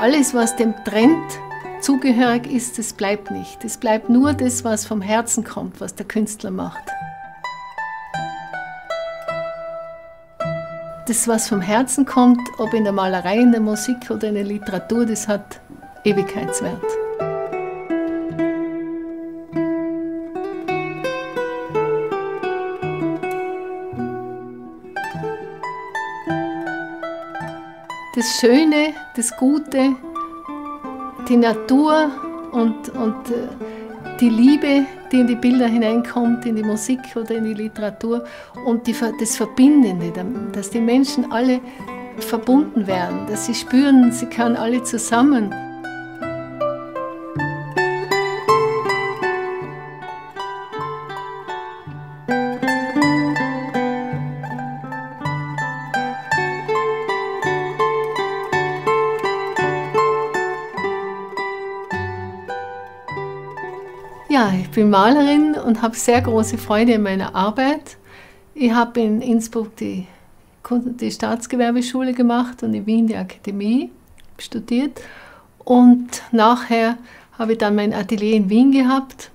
alles, was dem Trend zugehörig ist, das bleibt nicht. Es bleibt nur das, was vom Herzen kommt, was der Künstler macht. Das, was vom Herzen kommt, ob in der Malerei, in der Musik oder in der Literatur, das hat Ewigkeitswert. Das Schöne, das Gute, die Natur und die Liebe, die in die Bilder hineinkommt, in die Musik oder in die Literatur und das Verbindende, dass die Menschen alle verbunden werden, dass sie spüren, sie können alle zusammen. Ja, ich bin Malerin und habe sehr große Freude in meiner Arbeit. Ich habe in Innsbruck die Staatsgewerbeschule gemacht und in Wien die Akademie studiert. Und nachher habe ich dann mein Atelier in Wien gehabt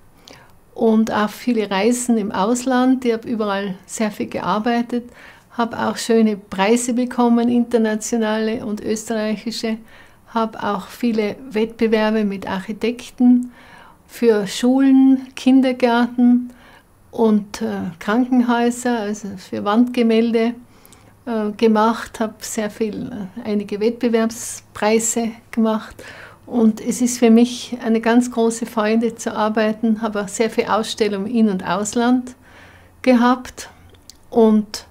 und auch viele Reisen im Ausland. Ich habe überall sehr viel gearbeitet, habe auch schöne Preise bekommen, internationale und österreichische, habe auch viele Wettbewerbe mit Architekten für Schulen, Kindergärten und Krankenhäuser, also für Wandgemälde gemacht, habe einige Wettbewerbspreise gemacht und es ist für mich eine ganz große Freude zu arbeiten, habe auch sehr viele Ausstellungen im In- und Ausland gehabt und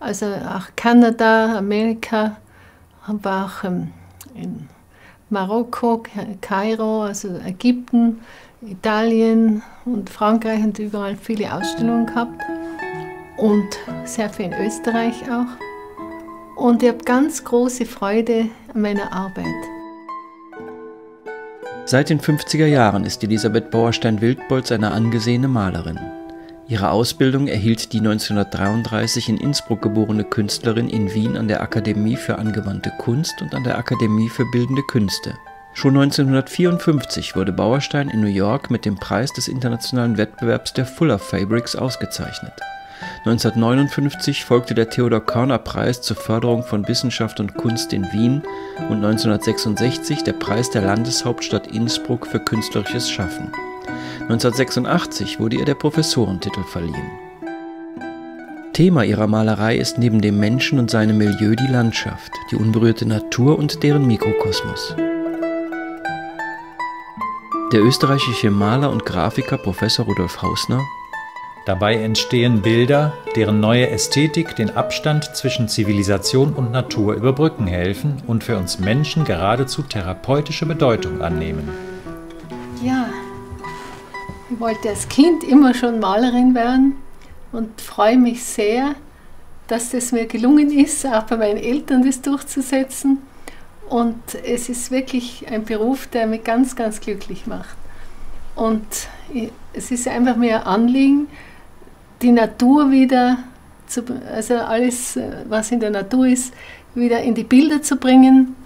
also auch Kanada, Amerika, habe auch in Marokko, Kairo, also Ägypten, Italien und Frankreich und überall viele Ausstellungen gehabt und sehr viel in Österreich auch. Und ich habe ganz große Freude an meiner Arbeit. Seit den 50er Jahren ist Elisabeth Bauerstein-Wildbolz eine angesehene Malerin. Ihre Ausbildung erhielt die 1933 in Innsbruck geborene Künstlerin in Wien an der Akademie für Angewandte Kunst und an der Akademie für Bildende Künste. Schon 1954 wurde Bauerstein in New York mit dem Preis des internationalen Wettbewerbs der Fuller Fabrics ausgezeichnet. 1959 folgte der Theodor-Körner-Preis zur Förderung von Wissenschaft und Kunst in Wien und 1966 der Preis der Landeshauptstadt Innsbruck für künstlerisches Schaffen. 1986 wurde ihr der Professorentitel verliehen. Thema ihrer Malerei ist neben dem Menschen und seinem Milieu die Landschaft, die unberührte Natur und deren Mikrokosmos. Der österreichische Maler und Grafiker Professor Rudolf Hausner: Dabei entstehen Bilder, deren neue Ästhetik den Abstand zwischen Zivilisation und Natur überbrücken helfen und für uns Menschen geradezu therapeutische Bedeutung annehmen. Ja, ich wollte als Kind immer schon Malerin werden und freue mich sehr, dass das mir gelungen ist, auch bei meinen Eltern das durchzusetzen. Und es ist wirklich ein Beruf, der mich ganz, ganz glücklich macht. Und es ist einfach mir ein Anliegen, die Natur wieder, also alles, was in der Natur ist, wieder in die Bilder zu bringen.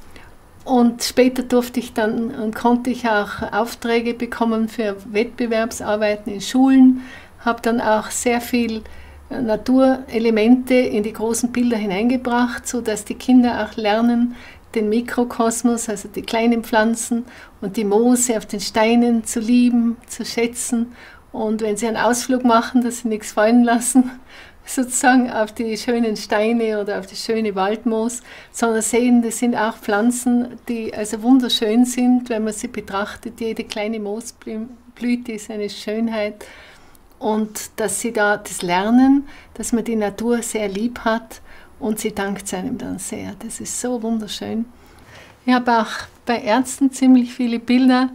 Und später durfte ich dann und konnte ich auch Aufträge bekommen für Wettbewerbsarbeiten in Schulen, habe dann auch sehr viel Naturelemente in die großen Bilder hineingebracht, sodass die Kinder auch lernen, den Mikrokosmos, also die kleinen Pflanzen und die Moose auf den Steinen zu lieben, zu schätzen. Und wenn sie einen Ausflug machen, dass sie nichts fallen lassen, sozusagen auf die schönen Steine oder auf das schöne Waldmoos, sondern sehen, das sind auch Pflanzen, die also wunderschön sind, wenn man sie betrachtet. Jede kleine Moosblüte ist eine Schönheit. Und dass sie da das lernen, dass man die Natur sehr lieb hat und sie dankt einem dann sehr. Das ist so wunderschön. Ich habe auch bei Ärzten ziemlich viele Bilder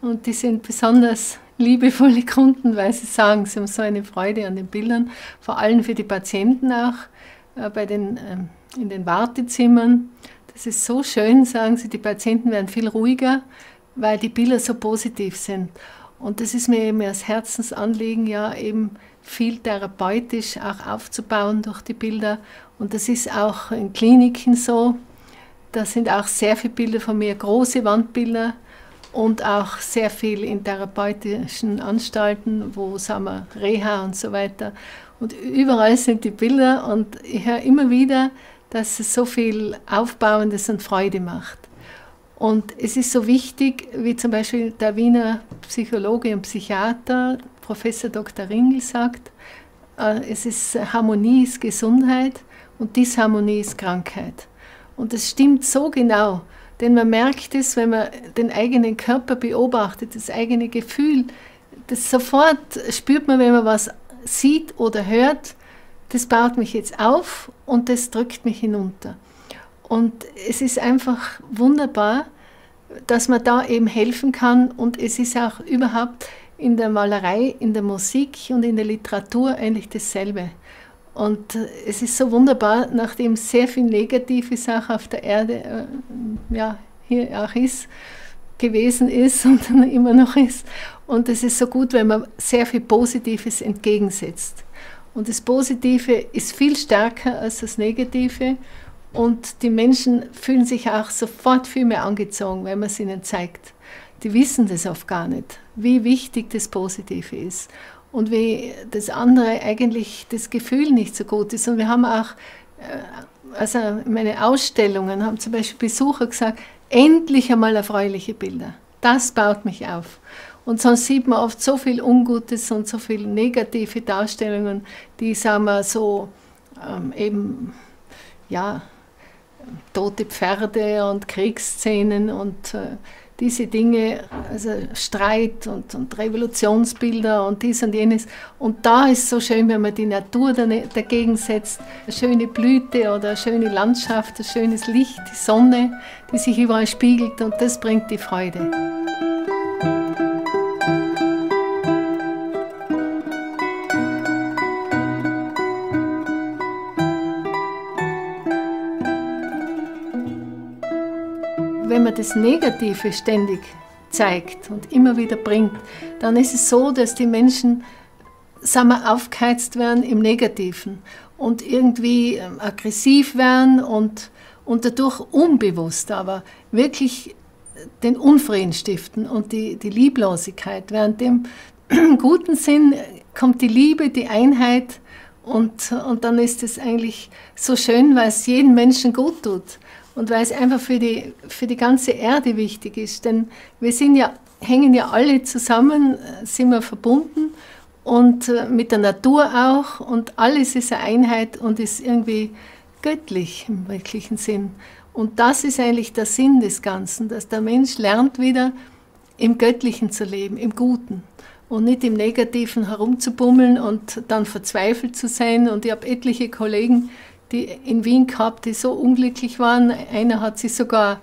und die sind besonders liebevolle Kunden, weil sie sagen, sie haben so eine Freude an den Bildern, vor allem für die Patienten auch, in den Wartezimmern. Das ist so schön, sagen sie, die Patienten werden viel ruhiger, weil die Bilder so positiv sind. Und das ist mir eben als Herzensanliegen, ja eben viel therapeutisch auch aufzubauen durch die Bilder. Und das ist auch in Kliniken so, Da sind auch sehr viele Bilder von mir, große Wandbilder und auch sehr viel in therapeutischen Anstalten, wo sagen wir, Reha und so weiter. Und überall sind die Bilder und ich höre immer wieder, dass es so viel Aufbauendes und Freude macht. Und es ist so wichtig, wie zum Beispiel der Wiener Psychologe und Psychiater, Professor Dr. Ringel sagt, es ist Harmonie ist Gesundheit und Disharmonie ist Krankheit. Und das stimmt so genau, denn man merkt es, wenn man den eigenen Körper beobachtet, das eigene Gefühl, das sofort spürt man, wenn man was sieht oder hört, das baut mich jetzt auf und das drückt mich hinunter. Und es ist einfach wunderbar, dass man da eben helfen kann und es ist auch überhaupt in der Malerei, in der Musik und in der Literatur eigentlich dasselbe. Und es ist so wunderbar, nachdem sehr viel Negatives auch auf der Erde hier auch gewesen ist und immer noch ist. Und es ist so gut, wenn man sehr viel Positives entgegensetzt. Und das Positive ist viel stärker als das Negative. Und die Menschen fühlen sich auch sofort viel mehr angezogen, wenn man es ihnen zeigt. Die wissen das oft gar nicht, wie wichtig das Positive ist und wie das andere eigentlich das Gefühl nicht so gut ist. Und wir haben auch, also meine Ausstellungen haben zum Beispiel Besucher gesagt, endlich einmal erfreuliche Bilder. Das baut mich auf. Und sonst sieht man oft so viel Ungutes und so viele negative Darstellungen, die, sagen wir, so eben, ja, tote Pferde und Kriegsszenen und diese Dinge, also Streit und Revolutionsbilder und dies und jenes. Und da ist es so schön, wenn man die Natur dagegen setzt, eine schöne Blüte oder eine schöne Landschaft, ein schönes Licht, die Sonne, die sich überall spiegelt und das bringt die Freude. Wenn man das Negative ständig zeigt und immer wieder bringt, dann ist es so, dass die Menschen, sagen wir, aufgeheizt werden im Negativen und irgendwie aggressiv werden und dadurch unbewusst, aber wirklich den Unfrieden stiften und die Lieblosigkeit. Während dem guten Sinn kommt die Liebe, die Einheit und dann ist es eigentlich so schön, weil es jedem Menschen gut tut. Und weil es einfach für die ganze Erde wichtig ist. Denn wir hängen ja alle zusammen, sind wir verbunden und mit der Natur auch. Und alles ist eine Einheit und ist irgendwie göttlich im wirklichen Sinn. Und das ist eigentlich der Sinn des Ganzen, dass der Mensch lernt wieder im Göttlichen zu leben, im Guten. Und nicht im Negativen herumzubummeln und dann verzweifelt zu sein. Und ich habe etliche Kollegen, die in Wien gehabt, die so unglücklich waren. Einer hat sich sogar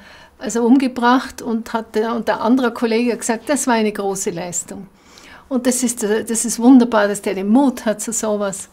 umgebracht und der andere Kollege hat gesagt, das war eine große Leistung. Und das ist wunderbar, dass der den Mut hat zu sowas.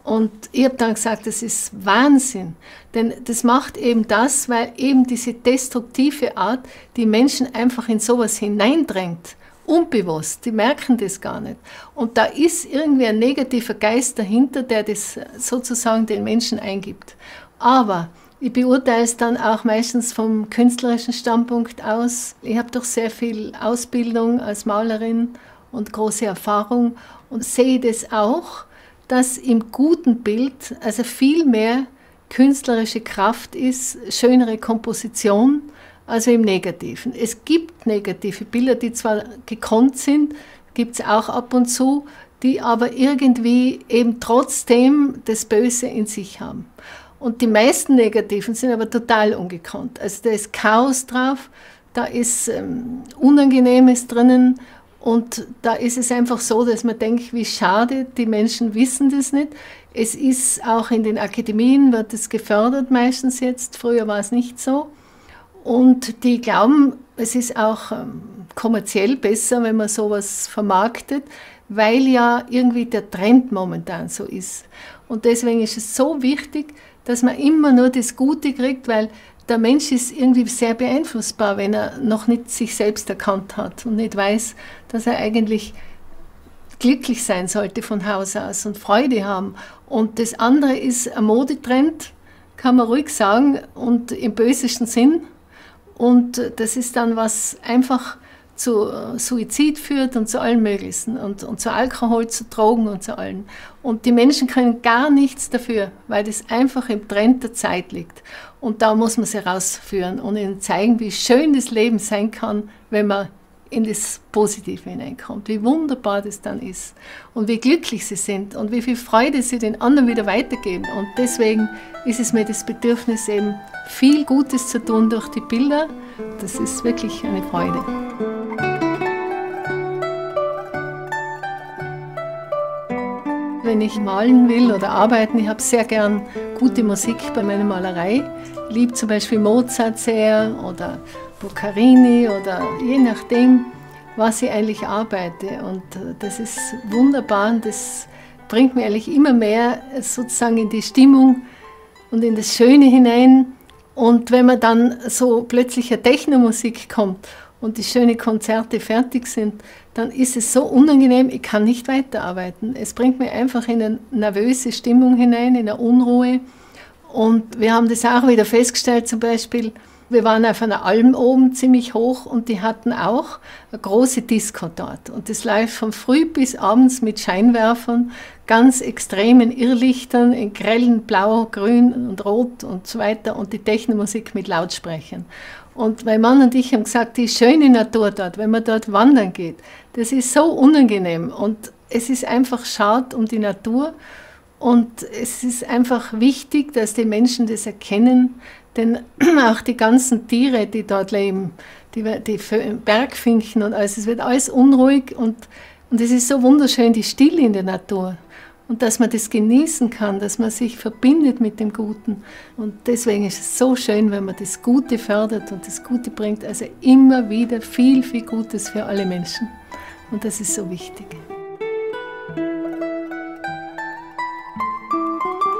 Und ich habe dann gesagt, das ist Wahnsinn. Denn das macht eben das, weil eben diese destruktive Art die Menschen einfach in sowas hineindrängt. Unbewusst, die merken das gar nicht. Und da ist irgendwie ein negativer Geist dahinter, der das sozusagen den Menschen eingibt. Aber ich beurteile es dann auch meistens vom künstlerischen Standpunkt aus. Ich habe doch sehr viel Ausbildung als Malerin und große Erfahrung und sehe das auch, dass im guten Bild also viel mehr künstlerische Kraft ist, schönere Komposition, also im Negativen. Es gibt negative Bilder, die zwar gekonnt sind, gibt es auch ab und zu, die aber irgendwie eben trotzdem das Böse in sich haben. Und die meisten Negativen sind aber total ungekonnt. Also da ist Chaos drauf, da ist Unangenehmes drinnen und da ist es einfach so, dass man denkt, wie schade, die Menschen wissen das nicht. Es ist auch in den Akademien, wird es gefördert meistens jetzt, früher war es nicht so. Und die glauben, es ist auch kommerziell besser, wenn man sowas vermarktet, weil ja irgendwie der Trend momentan so ist. Und deswegen ist es so wichtig, dass man immer nur das Gute kriegt, weil der Mensch ist irgendwie sehr beeinflussbar, wenn er noch nicht sich selbst erkannt hat und nicht weiß, dass er eigentlich glücklich sein sollte von Haus aus und Freude haben. Und das andere ist ein Modetrend, kann man ruhig sagen, und im bösesten Sinn. Und das ist dann, was einfach zu Suizid führt und zu allem Möglichen und zu Alkohol, zu Drogen und zu allem. Und die Menschen können gar nichts dafür, weil das einfach im Trend der Zeit liegt. Und da muss man sie rausführen und ihnen zeigen, wie schön das Leben sein kann, wenn man in das Positive hineinkommt, wie wunderbar das dann ist und wie glücklich sie sind und wie viel Freude sie den anderen wieder weitergeben. Und deswegen ist es mir das Bedürfnis, eben viel Gutes zu tun durch die Bilder. Das ist wirklich eine Freude. Wenn ich malen will oder arbeiten, ich habe sehr gern gute Musik bei meiner Malerei. Ich liebe zum Beispiel Mozart sehr oder Boccherini oder je nachdem, was ich eigentlich arbeite. Und das ist wunderbar und das bringt mir eigentlich immer mehr sozusagen in die Stimmung und in das Schöne hinein. Und wenn man dann so plötzlich eine Technomusik kommt und die schönen Konzerte fertig sind, dann ist es so unangenehm, ich kann nicht weiterarbeiten. Es bringt mich einfach in eine nervöse Stimmung hinein, in eine Unruhe. Und wir haben das auch wieder festgestellt, zum Beispiel, wir waren auf einer Alm oben, ziemlich hoch, und die hatten auch eine große Disco dort. Und das läuft von früh bis abends mit Scheinwerfern, ganz extremen Irrlichtern in grellen Blau, Grün und Rot und so weiter und die Technomusik mit Lautsprechern. Und mein Mann und ich haben gesagt, die schöne Natur dort, wenn man dort wandern geht, das ist so unangenehm und es ist einfach schade um die Natur. Und es ist einfach wichtig, dass die Menschen das erkennen, denn auch die ganzen Tiere, die dort leben, die Bergfinken und alles, es wird alles unruhig und es ist so wunderschön, die Stille in der Natur. Und dass man das genießen kann, dass man sich verbindet mit dem Guten. Und deswegen ist es so schön, wenn man das Gute fördert und das Gute bringt. Also immer wieder viel, viel Gutes für alle Menschen. Und das ist so wichtig.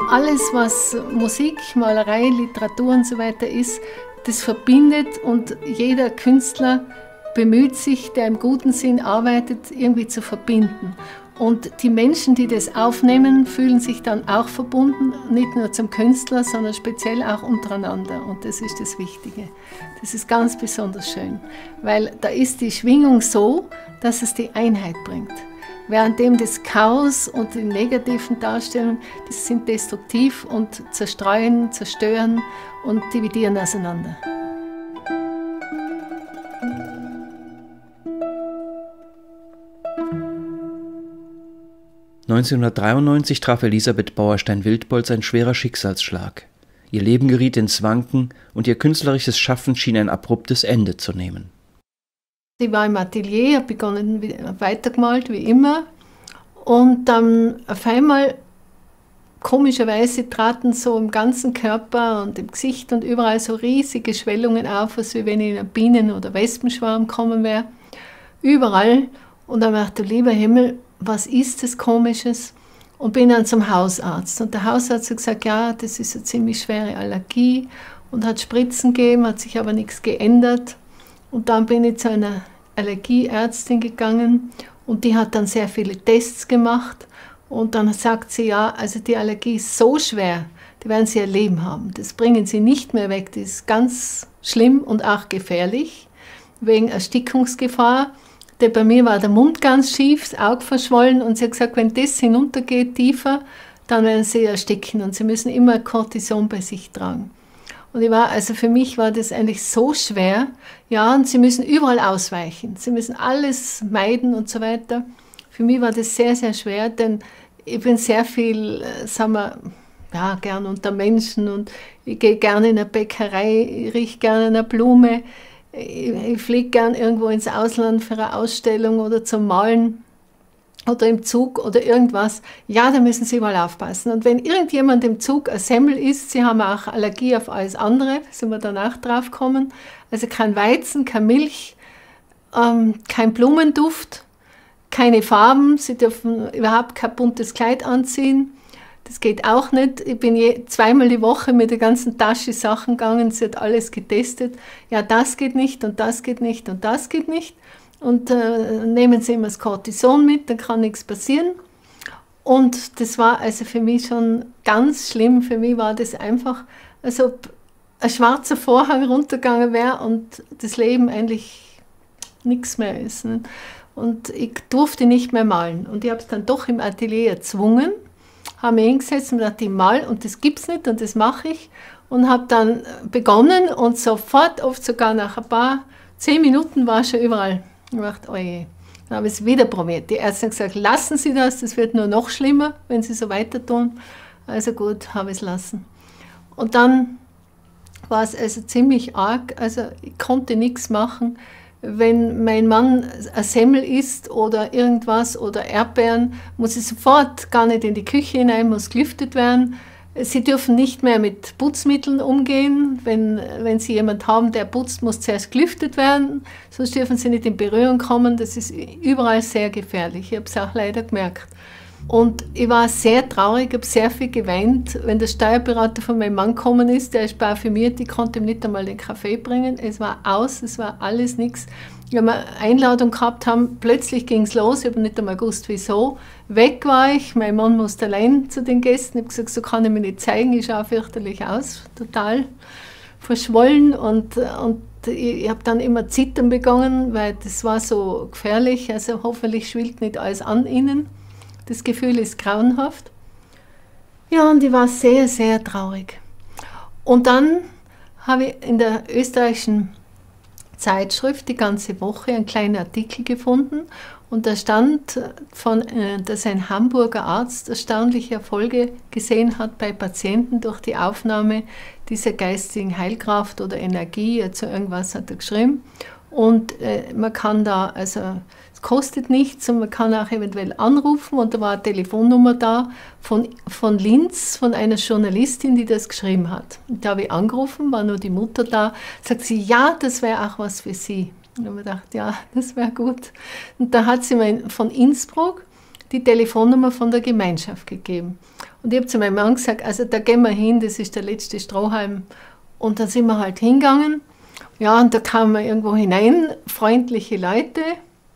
Alles, was Musik, Malerei, Literatur und so weiter ist, das verbindet und jeder Künstler bemüht sich, der im guten Sinn arbeitet, irgendwie zu verbinden. Und die Menschen, die das aufnehmen, fühlen sich dann auch verbunden, nicht nur zum Künstler, sondern speziell auch untereinander. Und das ist das Wichtige. Das ist ganz besonders schön, weil da ist die Schwingung so, dass es die Einheit bringt. Währenddem das Chaos und die negativen Darstellungen, die sind destruktiv und zerstreuen, zerstören und dividieren auseinander. (1993) traf Elisabeth Bauerstein-Wildbolz ein schwerer Schicksalsschlag. Ihr Leben geriet ins Wanken und ihr künstlerisches Schaffen schien ein abruptes Ende zu nehmen. Ich war im Atelier, habe begonnen, weitergemalt, wie immer. Und dann auf einmal, komischerweise, traten so im ganzen Körper und im Gesicht und überall so riesige Schwellungen auf, als wenn ich in einen Bienen- oder Wespenschwarm kommen wäre. Überall. Und dann dachte ich, lieber Himmel, was ist das Komisches? Und bin dann zum Hausarzt. Und der Hausarzt hat gesagt, ja, das ist eine ziemlich schwere Allergie und hat Spritzen gegeben, hat sich aber nichts geändert. Und dann bin ich zu einer Allergieärztin gegangen und die hat dann sehr viele Tests gemacht. Und dann sagt sie, ja, also die Allergie ist so schwer, die werden Sie ihr Leben haben. Das bringen Sie nicht mehr weg, das ist ganz schlimm und auch gefährlich, wegen Erstickungsgefahr. Denn bei mir war der Mund ganz schief, das Auge verschwollen und sie hat gesagt, wenn das hinuntergeht tiefer, dann werden Sie ersticken und Sie müssen immer Cortison bei sich tragen. Und also für mich war das eigentlich so schwer, ja, und Sie müssen überall ausweichen, Sie müssen alles meiden und so weiter. Für mich war das sehr, sehr schwer, denn ich bin sehr viel, sagen wir, ja, gern unter Menschen und ich gehe gerne in eine Bäckerei, ich rieche gerne eine Blume, ich fliege gern irgendwo ins Ausland für eine Ausstellung oder zum Malen oder im Zug oder irgendwas. Ja, da müssen Sie mal aufpassen. Und wenn irgendjemand im Zug ein Semmel isst, Sie haben auch Allergie auf alles andere, sind wir danach drauf gekommen. Also kein Weizen, keine Milch, kein Blumenduft, keine Farben, Sie dürfen überhaupt kein buntes Kleid anziehen. Das geht auch nicht. Ich bin zweimal die Woche mit der ganzen Tasche Sachen gegangen, sie hat alles getestet. Ja, das geht nicht und das geht nicht und das geht nicht. Und nehmen Sie immer das Cortison mit, dann kann nichts passieren. Und das war also für mich schon ganz schlimm. Für mich war das einfach als ob ein schwarzer Vorhang runtergegangen wäre und das Leben eigentlich nichts mehr ist. Ne? Und ich durfte nicht mehr malen. Und ich habe es dann doch im Atelier erzwungen, habe mich hingesetzt und gedacht, ich mal und das gibt es nicht und das mache ich. Und habe dann begonnen und sofort, oft sogar nach ein paar 10 Minuten war schon überall. Ich dachte, oje. Dann habe ich es wieder probiert. Die Ärzte haben gesagt, lassen Sie das wird nur noch schlimmer, wenn Sie so weiter tun. Also gut, habe ich es lassen. Und dann war es also ziemlich arg, also ich konnte nichts machen. Wenn mein Mann ein Semmel isst oder irgendwas oder Erdbeeren, muss ich sofort gar nicht in die Küche hinein, muss gelüftet werden. Sie dürfen nicht mehr mit Putzmitteln umgehen. Wenn Sie jemanden haben, der putzt, muss zuerst gelüftet werden. Sonst dürfen Sie nicht in Berührung kommen. Das ist überall sehr gefährlich. Ich habe es auch leider gemerkt. Und ich war sehr traurig, habe sehr viel geweint. Wenn der Steuerberater von meinem Mann gekommen ist, der ist parfümiert, ich konnte ihm nicht einmal den Kaffee bringen. Es war aus, es war alles nichts. Wenn wir eine Einladung gehabt haben, plötzlich ging es los, ich habe nicht einmal gewusst, wieso. Weg war ich, mein Mann musste allein zu den Gästen. Ich habe gesagt, so kann ich mich nicht zeigen, ich schaue fürchterlich aus, total verschwollen. Und ich habe dann immer zittern begonnen, weil das war so gefährlich. Also hoffentlich schwillt nicht alles an ihnen. Das Gefühl ist grauenhaft. Ja, und ich war sehr, sehr traurig. Und dann habe ich in der österreichischen Zeitschrift die ganze Woche einen kleinen Artikel gefunden und da stand, dass ein Hamburger Arzt erstaunliche Erfolge gesehen hat bei Patienten durch die Aufnahme dieser geistigen Heilkraft oder Energie, also irgendwas hat er geschrieben. Und man kann da, also es kostet nichts und man kann auch eventuell anrufen und da war eine Telefonnummer da von Linz, von einer Journalistin, die das geschrieben hat. Und da habe ich angerufen, war nur die Mutter da, sagt sie, ja, das wäre auch was für Sie. Und ich habe gedacht, ja, das wäre gut. Und da hat sie mir von Innsbruck die Telefonnummer von der Gemeinschaft gegeben. Und ich habe zu meinem Mann gesagt, also da gehen wir hin, das ist der letzte Strohhalm. Und dann sind wir halt hingegangen. Ja, und da kamen wir irgendwo hinein, freundliche Leute,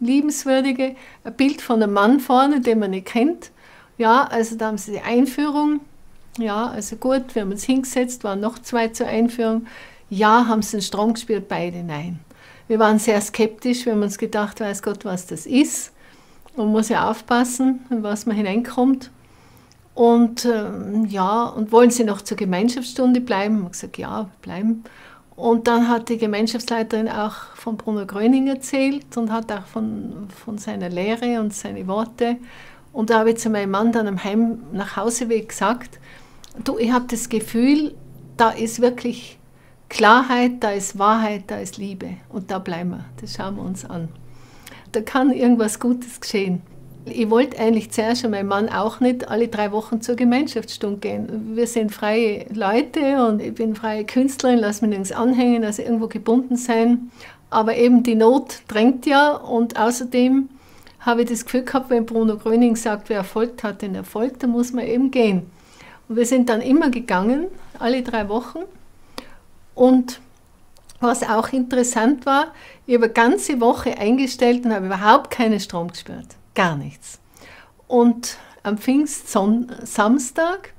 liebenswürdige, ein Bild von einem Mann vorne, den man nicht kennt. Ja, also da haben sie die Einführung. Ja, also gut, wir haben uns hingesetzt, waren noch 2 zur Einführung. Ja, haben sie den Strom gespürt? Beide nein. Wir waren sehr skeptisch, wir haben uns gedacht, weiß Gott, was das ist. Man muss ja aufpassen, in was man hineinkommt. Und ja, und wollen Sie noch zur Gemeinschaftsstunde bleiben? Ich habe gesagt, ja, bleiben. Und dann hat die Gemeinschaftsleiterin auch von Bruno Gröning erzählt und hat auch von seiner Lehre und seine Worte. Und da habe ich zu meinem Mann dann am Nachhauseweg gesagt, du, ich habe das Gefühl, da ist wirklich Klarheit, da ist Wahrheit, da ist Liebe. Und da bleiben wir, das schauen wir uns an. Da kann irgendwas Gutes geschehen. Ich wollte eigentlich zuerst schon meinem Mann auch nicht alle 3 Wochen zur Gemeinschaftsstunde gehen. Wir sind freie Leute und ich bin freie Künstlerin, lass mich nirgends anhängen, also irgendwo gebunden sein. Aber eben die Not drängt ja und außerdem habe ich das Gefühl gehabt, wenn Bruno Gröning sagt, wer Erfolg hat, den Erfolg, dann muss man eben gehen. Und wir sind dann immer gegangen, alle 3 Wochen. Und was auch interessant war, ich habe eine ganze Woche eingestellt und habe überhaupt keinen Strom gespürt. Gar nichts. Und am Pfingstsamstag,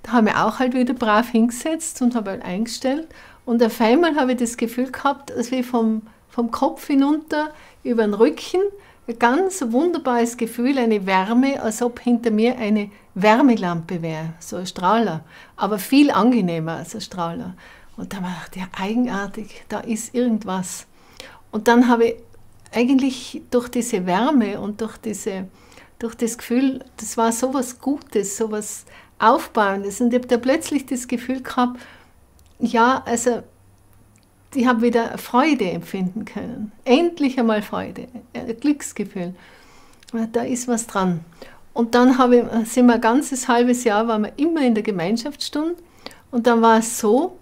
da haben wir auch halt wieder brav hingesetzt und habe halt eingestellt. Und auf einmal habe ich das Gefühl gehabt, als wie vom Kopf hinunter über den Rücken, ein ganz wunderbares Gefühl, eine Wärme, als ob hinter mir eine Wärmelampe wäre, so ein Strahler, aber viel angenehmer als ein Strahler. Und da habe ich gedacht, ja, eigenartig, da ist irgendwas. Und dann habe ich eigentlich durch diese Wärme und durch das Gefühl, das war so was Gutes, so was Aufbauendes. Und ich habe da plötzlich das Gefühl gehabt, ja, also ich habe wieder Freude empfinden können. Endlich einmal Freude, ein Glücksgefühl. Da ist was dran. Und dann sind wir ein ganzes halbes Jahr, waren wir immer in der Gemeinschaftsstunde. Und dann war es so,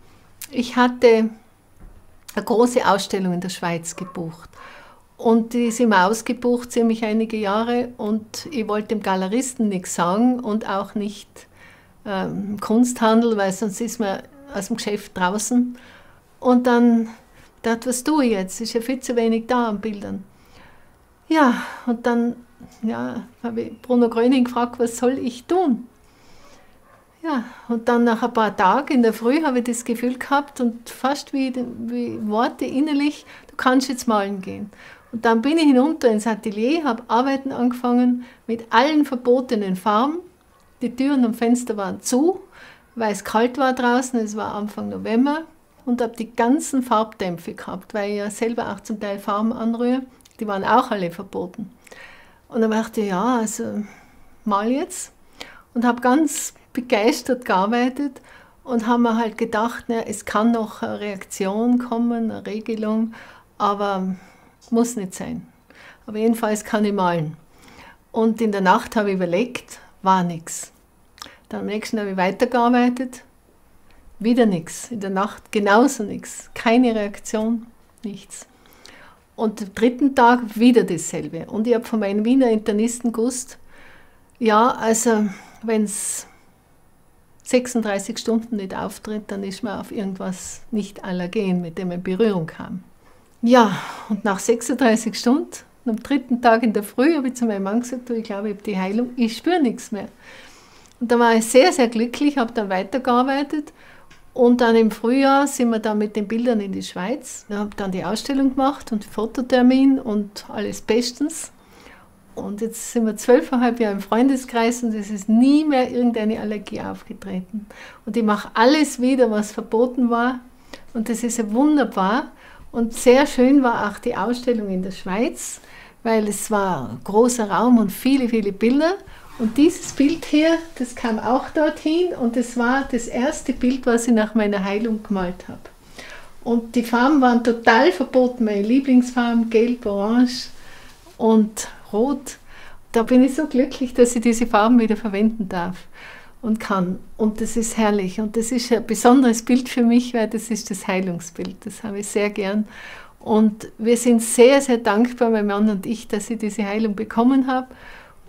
ich hatte eine große Ausstellung in der Schweiz gebucht. Und die ist immer ausgebucht, ziemlich einige Jahre. Und ich wollte dem Galeristen nichts sagen und auch nicht Kunsthandel, weil sonst ist man aus dem Geschäft draußen. Und dann dachte ich, was tue ich jetzt? Ist ja viel zu wenig da an Bildern. Ja, und dann habe ich Bruno Gröning gefragt, was soll ich tun? Ja, und dann nach ein paar Tagen in der Früh habe ich das Gefühl gehabt und fast wie Worte innerlich, du kannst jetzt malen gehen. Und dann bin ich hinunter ins Atelier, habe Arbeiten angefangen mit allen verbotenen Farben. Die Türen und Fenster waren zu, weil es kalt war draußen, es war Anfang November, und habe die ganzen Farbdämpfe gehabt, weil ich ja selber auch zum Teil Farben anrühre, die waren auch alle verboten. Und dann dachte ich, ja, also mal jetzt, und habe ganz begeistert gearbeitet und haben mir halt gedacht, na, es kann noch eine Reaktion kommen, eine Regelung, aber muss nicht sein. Aber jedenfalls kann ich malen. Und in der Nacht habe ich überlegt, war nichts. Dann am nächsten habe ich weitergearbeitet, wieder nichts. In der Nacht genauso nichts. Keine Reaktion, nichts. Und am dritten Tag wieder dasselbe. Und ich habe von meinen Wiener Internisten gewusst, ja, also wenn es 36 Stunden nicht auftritt, dann ist man auf irgendwas nicht allergen, mit dem man in Berührung kam. Ja, und nach 36 Stunden, am dritten Tag in der Früh, habe ich zu meinem Mann gesagt, ich glaube, ich habe die Heilung, ich spüre nichts mehr. Und da war ich sehr, sehr glücklich, habe dann weitergearbeitet. Und dann im Frühjahr sind wir dann mit den Bildern in die Schweiz. Ich habe dann die Ausstellung gemacht und Fototermin und alles bestens. Und jetzt sind wir 12,5 Jahre im Freundeskreis und es ist nie mehr irgendeine Allergie aufgetreten. Und ich mache alles wieder, was verboten war. Und das ist ja wunderbar. Und sehr schön war auch die Ausstellung in der Schweiz, weil es war ein großer Raum und viele, viele Bilder. Und dieses Bild hier, das kam auch dorthin und das war das erste Bild, was ich nach meiner Heilung gemalt habe. Und die Farben waren total verboten, meine Lieblingsfarben, gelb, orange und rot. Da bin ich so glücklich, dass ich diese Farben wieder verwenden darf und kann. Und das ist herrlich. Und das ist ein besonderes Bild für mich, weil das ist das Heilungsbild. Das habe ich sehr gern. Und wir sind sehr, sehr dankbar, mein Mann und ich, dass ich diese Heilung bekommen habe.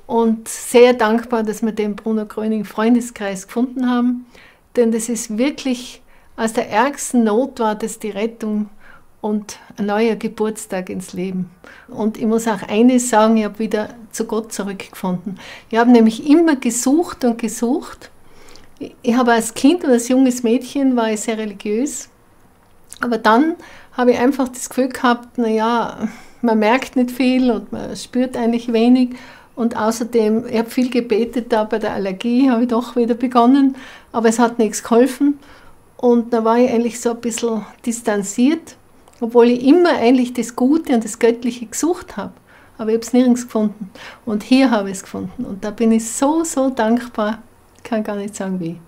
Und sehr dankbar, dass wir den Bruno Gröning Freundeskreis gefunden haben. Denn das ist wirklich, aus der ärgsten Not war das die Rettung und ein neuer Geburtstag ins Leben. Und ich muss auch eines sagen, ich habe wieder zu Gott zurückgefunden. Ich habe nämlich immer gesucht und gesucht. Ich habe als Kind und als junges Mädchen war ich sehr religiös. Aber dann habe ich einfach das Gefühl gehabt, naja, man merkt nicht viel und man spürt eigentlich wenig. Und außerdem, ich habe viel gebetet, da bei der Allergie habe ich doch wieder begonnen, aber es hat nichts geholfen. Und da war ich eigentlich so ein bisschen distanziert, obwohl ich immer eigentlich das Gute und das Göttliche gesucht habe. Aber ich habe es nirgends gefunden. Und hier habe ich es gefunden. Und da bin ich so, so dankbar, ich kann gar nicht sagen wie.